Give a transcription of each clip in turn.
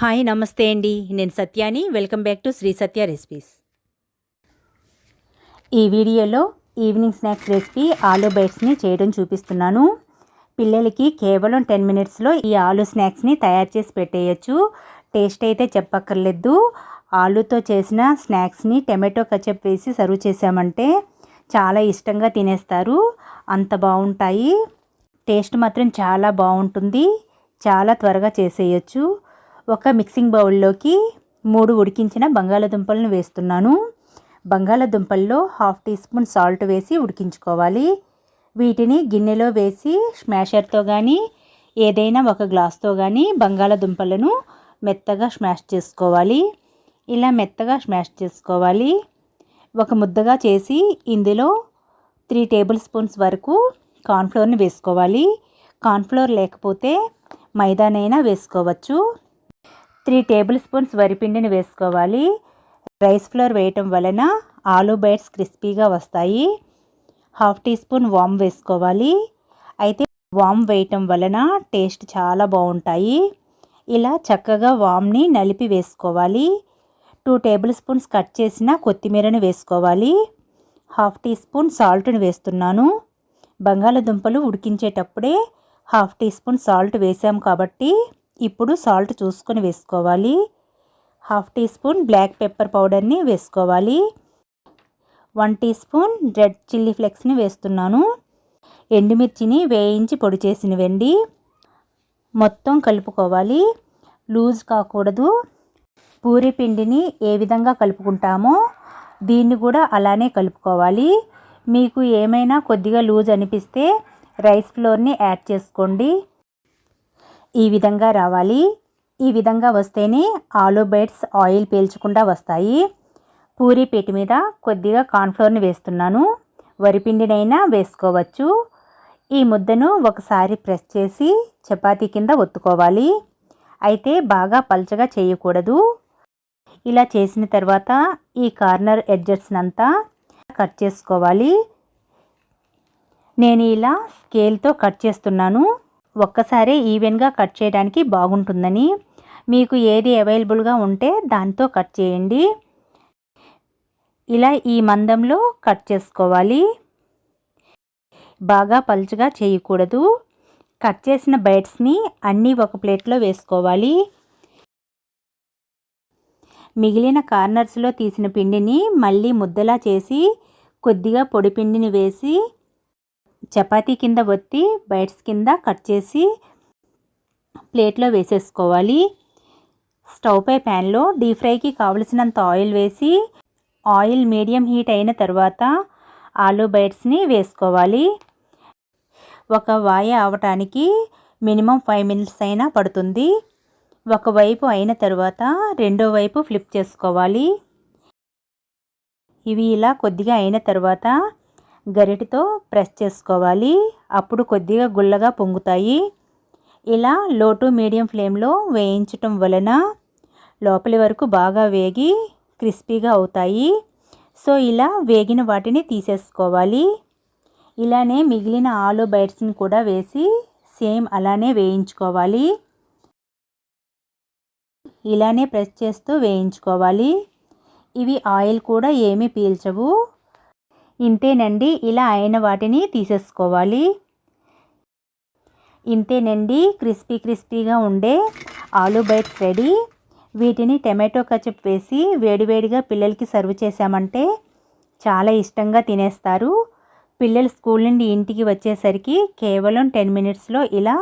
Hi నమస్తే అండి. నేను సత్యాని. Welcome back to Shri Satya recipes. ఈ వీడియోలో ఈవినింగ్ స్నాక్స్ రెసిపీ ఆలూ బైట్స్ని చేయడం చూపిస్తున్నాను. పిల్లలకి కేవలం 10 మినిట్స్లో ఈ ఆలూ స్నాక్స్ని తయారు చేసి పెట్టేయచ్చు. టేస్ట్ అయితే చెప్పక్కర్లేదు. ఆలూతో చేసిన స్నాక్స్ని టమాటో కచప్ వేసి సర్వ్ చేసామంటే చాలా ఇష్టంగా తినేస్తారు. అంత బాగుంటాయి. టేస్ట్ మాత్రం చాలా బాగుంటుంది. చాలా త్వరగా చేసేయచ్చు. ఒక మిక్సింగ్ బౌల్లోకి 3 ఉడికించిన బంగాళదుంపలను వేస్తున్నాను. బంగాళదుంపల్లో 1/2 టీ స్పూన్ సాల్ట్ వేసి ఉడికించుకోవాలి. వీటిని గిన్నెలో వేసి స్మాషర్తో కానీ ఏదైనా ఒక గ్లాస్తో కానీ బంగాళదుంపలను మెత్తగా స్మాష్ చేసుకోవాలి. ఇలా మెత్తగా స్మాష్ చేసుకోవాలి. ఒక ముద్దగా చేసి ఇందులో 3 టేబుల్ స్పూన్స్ వరకు కార్న్ఫ్లోర్ని వేసుకోవాలి. కార్న్ఫ్లోర్ లేకపోతే మైదానైనా వేసుకోవచ్చు. 3 టేబుల్ స్పూన్స్ వరిపిండిని వేసుకోవాలి. రైస్ ఫ్లోర్ వేయటం వలన ఆలూ బైట్స్ క్రిస్పీగా వస్తాయి. 1/2 టీ స్పూన్ వామ్ వేసుకోవాలి. అయితే వామ్ వేయటం వలన టేస్ట్ చాలా బాగుంటాయి. ఇలా చక్కగా వామ్ని నలిపి వేసుకోవాలి. 2 టేబుల్ స్పూన్స్ కట్ చేసిన కొత్తిమీరని వేసుకోవాలి. 1/2 టీ స్పూన్ సాల్ట్ని వేస్తున్నాను. బంగాళదుంపలు ఉడికించేటప్పుడే 1/2 టీ స్పూన్ సాల్ట్ వేసాం కాబట్టి ఇప్పుడు సాల్ట్ చూసుకొని వేసుకోవాలి. 1/2 టీ స్పూన్ బ్లాక్ పెప్పర్ పౌడర్ని వేసుకోవాలి. 1 టీ స్పూన్ రెడ్ చిల్లీ ఫ్లేక్స్ని వేస్తున్నాను. ఎండుమిర్చిని వేయించి పొడి చేసినవండి. మొత్తం కలుపుకోవాలి. లూజ్ కాకూడదు. పూరి పిండిని ఏ విధంగా కలుపుకుంటామో దీన్ని కూడా అలానే కలుపుకోవాలి. మీకు ఏమైనా కొద్దిగా లూజ్ అనిపిస్తే రైస్ ఫ్లోర్ని యాడ్ చేసుకోండి. ఈ విధంగా రావాలి. ఈ విధంగా వస్తేనే ఆలూ బైట్స్ ఆయిల్ పీల్చకుండా వస్తాయి. పూరీ పీట మీద కొద్దిగా కార్న్ఫ్లోర్ని వేస్తున్నాను. వరిపిండినైనా వేసుకోవచ్చు. ఈ ముద్దను ఒకసారి ప్రెస్ చేసి చపాతీ కింద ఒత్తుకోవాలి. అయితే బాగా పల్చగా చేయకూడదు. ఇలా చేసిన తర్వాత ఈ కార్నర్ ఎడ్జెస్నంతా కట్ చేసుకోవాలి. నేను ఇలా స్కేల్తో కట్ చేస్తున్నాను. ఒక్కసారి ఈవెన్గా కట్ చేయడానికి బాగుంటుందని. మీకు ఏది అవైలబుల్గా ఉంటే దాంతో కట్ చేయండి. ఇలా ఈ మందంలో కట్ చేసుకోవాలి. బాగా పలుచగా చేయకూడదు. కట్ చేసిన బైట్స్ని అన్నీ ఒక ప్లేట్లో వేసుకోవాలి. మిగిలిన కార్నర్స్లో తీసిన పిండిని మళ్ళీ ముద్దలా చేసి కొద్దిగా పొడి పిండిని వేసి చపాతీ కింద ఒత్తి బైట్స్ కింద కట్ చేసి ప్లేట్లో వేసేసుకోవాలి. స్టవ్ పై ప్యాన్లో డీప్ ఫ్రైకి కావలసినంత ఆయిల్ వేసి ఆయిల్ మీడియం హీట్ అయిన తర్వాత ఆలూ బైట్స్ని వేసుకోవాలి. ఒక వాయ అవటానికి మినిమం 5 మినిట్స్ అయినా పడుతుంది. ఒకవైపు అయిన తర్వాత రెండో వైపు ఫ్లిప్ చేసుకోవాలి. ఇవి ఇలా కొద్దిగా అయిన తర్వాత గరిటెతో ప్రెస్ చేసుకోవాలి. అప్పుడు కొద్దిగా గుల్లగా పొంగుతాయి. ఇలా లో టు మీడియం ఫ్లేమ్లో వేయించటం వలన లోపలి వరకు బాగా వేగి క్రిస్పీగా అవుతాయి. సో ఇలా వేగిన వాటిని తీసేసుకోవాలి. ఇలానే మిగిలిన ఆలూ బైట్స్ని కూడా వేసి సేమ్ అలానే వేయించుకోవాలి. ఇలానే ప్రెస్ చేస్తూ వేయించుకోవాలి. ఇవి ఆయిల్ కూడా ఏమీ పీల్చవు. ఇంతేనండి. ఇలా అయిన వాటిని తీసేసుకోవాలి. ఇంతేనండి. క్రిస్పీగా ఉండే ఆలూ బైట్స్ రెడీ. వీటిని టమాటో కచప్ వేసి వేడివేడిగా పిల్లలకి సర్వ్ చేసామంటే చాలా ఇష్టంగా తినేస్తారు. పిల్లలు స్కూల్ నుండి ఇంటికి వచ్చేసరికి కేవలం 10 మినిట్స్లో ఇలా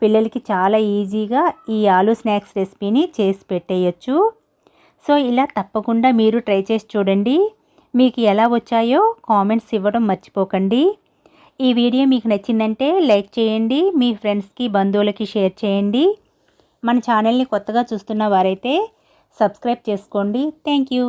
పిల్లలకి చాలా ఈజీగా ఈ ఆలూ స్నాక్స్ రెసిపీని చేసి పెట్టేయచ్చు. సో ఇలా తప్పకుండా మీరు ట్రై చేసి చూడండి. మీకు ఎలా వచ్చాయో కామెంట్స్ ఇవ్వడం మర్చిపోకండి. ఈ వీడియో మీకు నచ్చిందంటే లైక్ చేయండి. మీ ఫ్రెండ్స్కి బంధువులకి షేర్ చేయండి. మన ఛానల్ని కొత్తగా చూస్తున్న వారైతే సబ్స్క్రైబ్ చేసుకోండి. Thank you.